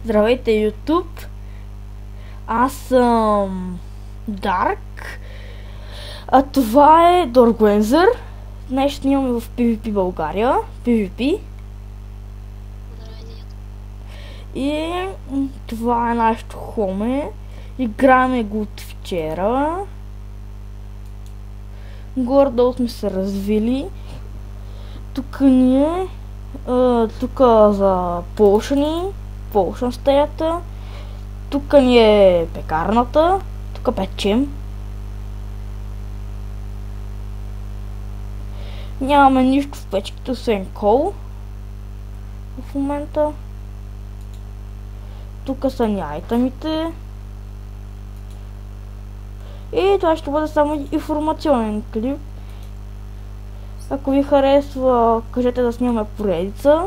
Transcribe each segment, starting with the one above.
Здравейте, YouTube! Аз съм Dark, а това е Dorguenzer. Днес снимаме в PvP България. PvP. И това е нашето хоме. Играем го от вчера. Горе-долу сме се развили. Тук ни е тук за Potion стаята. Тук ни е пекарната. Тук печем. Нямаме нищо в печките, освен кол. В момента. Тук са ни айтемите. И това ще бъде само информационен клип. Ако ви харесва, кажете да снимаме поредица.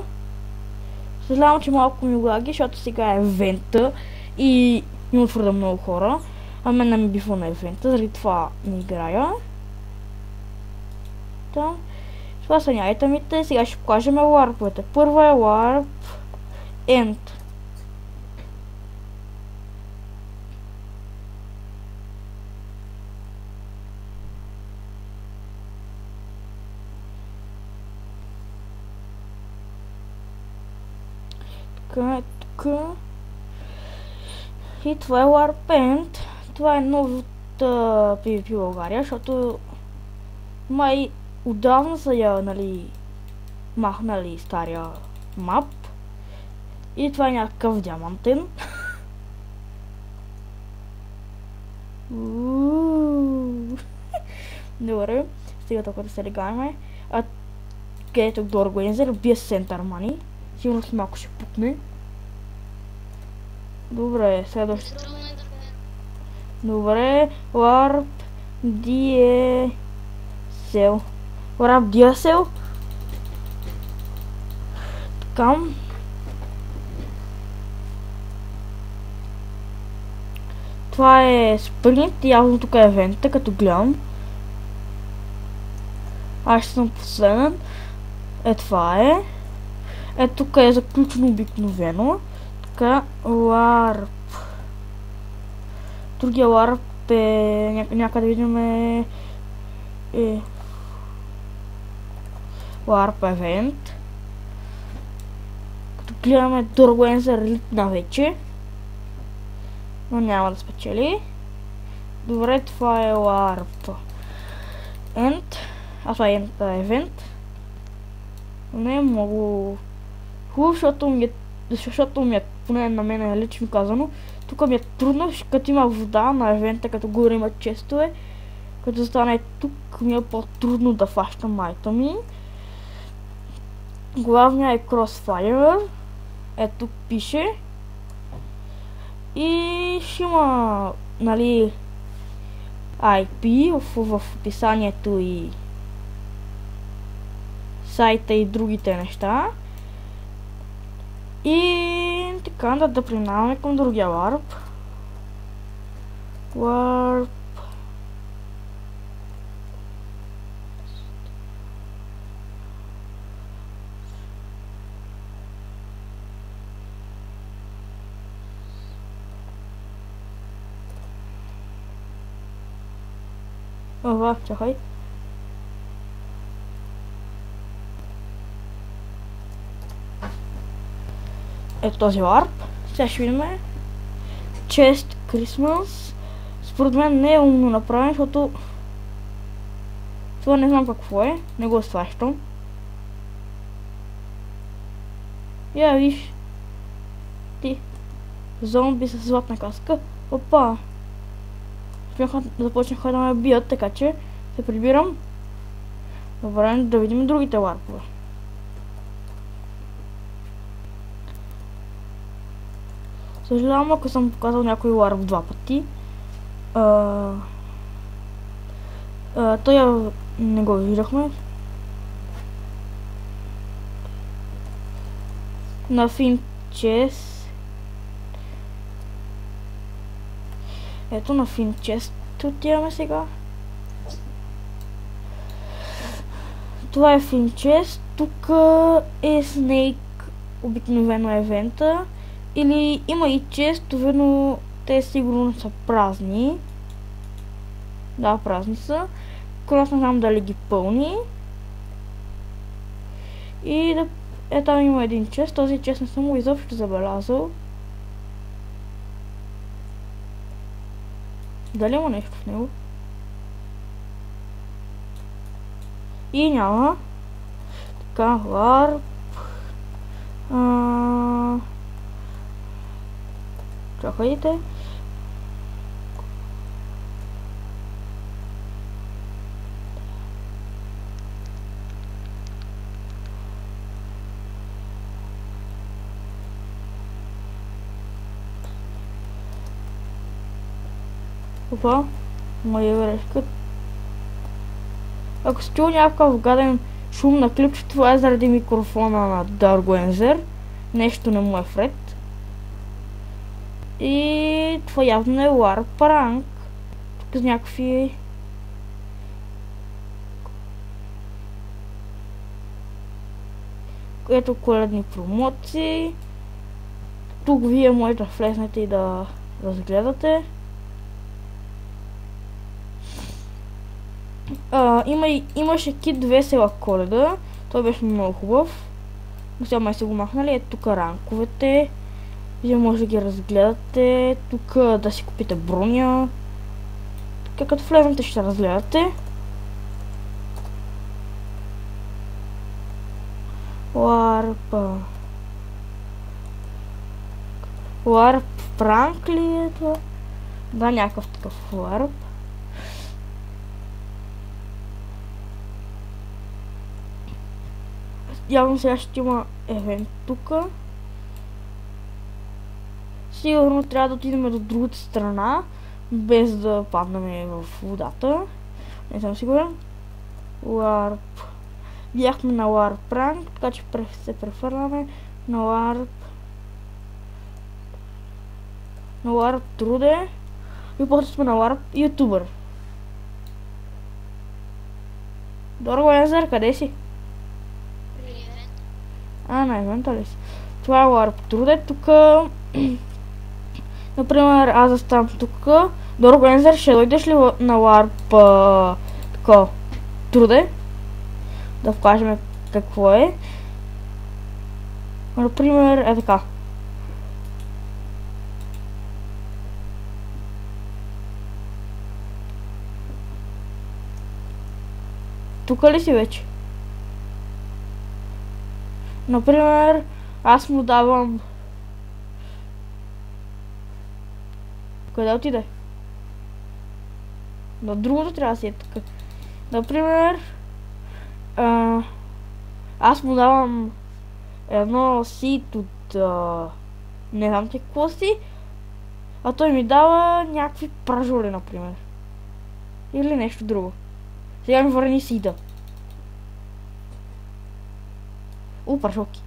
Съжалявам, че малко ми лаги, защото сега е евента и има твърде много хора. А мен не ми бива на евента, заради това не играя. Да. Това са айтемите. Сега ще покажем ларповете. Първа е ларп End. Тук. И това е Warp End. Това е ново от PvP България, защото май отдавна са я, махнали стария мап. И това е някакъв диамантен. Добре, стига толкова да се легаме. Където Dorguenzer бие Center Money. Сигурно с малко ще пукне. Добре, следващото. Добре, Warp DSL. Warp DSL. Така. Това е спринт, явно тук е евента, като гледам. Аз ще съм последен. Това е. Тук е заключено обикновено. Така, Warp. Другия Warp е някъде видим Warp Event. Като гледаме Dorguenzer елитна вече. Но няма да спечели. Добре, това е Warp End. Това е Event. Не е много хубаво, защото ми е, поне на мен е лично казано, тук ми е трудно, като има вода на евента, като горе има честове, като стане тук ми е по-трудно да фащам айтеми. Главният е Crossfire, тук пише. И ще има, IP в описанието и сайта и другите неща. И така, да преминаваме към другия Warp. Warp. Ова, чакай. Ето този Warp. Сега ще видим Chest Christmas. Според мен не е умно направен, защото това не знам какво е. Не го сващам. Я виж. Ти. Зомби с златна каска. Опа. Започнаха да ме бият, така че се прибирам. Добре, да видим другите ларпове. Съжалявам, ако съм показал някой ларп два пъти. Той не го видяхме. На Finchest. Ето на Finchest отиваме сега. Това е Finchest. Тук е Snake обикновено евента. Или има и честове, но те сигурно са празни. Да, празни са. Аз не знам дали ги пълни. И да, там има един чест. Този чест не съм го изобщо забелязал. Дали има нещо в него? И няма. Така, варп. Чакайте. Опа, моя грешка. Ако се чува някакъв гаден шум на клипче, това е заради микрофона на Darkwenzer. Нещо не му е вред. И това явно е Warp Prank. Тук с някакви... Ето коледни промоции. Тук вие можете да влезнете и да разгледате. Имаше кит Весела Коледа. Той беше много хубав. Но сега май са го махнали. Ето тук ранковете. Вие може да ги разгледате. Тук да си купите броня. Така като влезнете ще разгледате. Warp Prank ли е това? Да, някакъв такъв Warp. Явно сега ще има евент тук. Сигурно трябва да отидем до другата страна, без да паднем в водата. Не съм сигурен. Warp. Бяхме на Warp Prank, така че се префърляме на Warp. На Warp Trude. И после сме на Warp YouTuber. Darkwenzer, къде си? На евента ли си? Това е Warp Trude. Тук, например, аз заставам тук. Darkwenzer, ще дойдеш ли на Warp Trude? Да покажем какво е. Например, е така. Тук ли си вече? Например, аз му давам... Къде отиде? На другото трябва да си е така. Например... аз му давам едно сит от... не знам те какво си. А той ми дава някакви пражоли, например. Или нещо друго. Сега ми върни сида. Пражолки.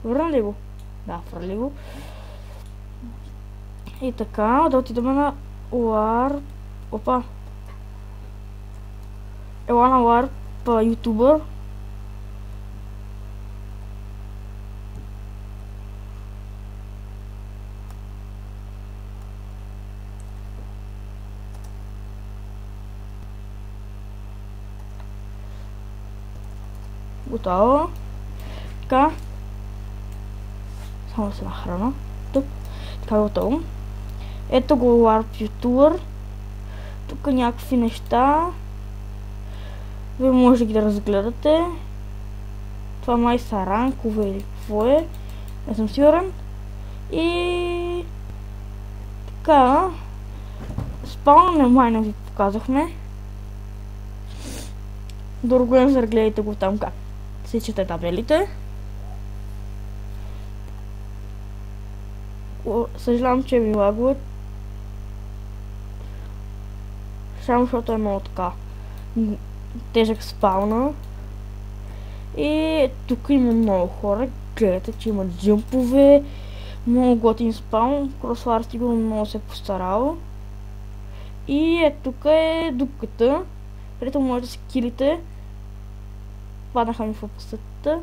Върна ли го? Да, върли го. И така, да отидем на Warp. Опа. Ела на Warp YouTuber. Готово. Така. Само да се нахрана. Тук. Така готово. Ето го Warp YouTuber. Тук някакви неща. Вие може да ги разгледате. Това май са ранкове или какво е. Не съм сигурен. И... така. Спална май не ви показахме. Darkwenzer, гледайте го там как се чете табелите. Съжалявам, че ми лагува. Само защото е много така тежък спална. И тук има много хора. Гледате, че има джъмпове. Много готин спаун. Кросвар сигурно много се е постарал. И тук е дупката, където може да се килите. Паднаха ми в опустата.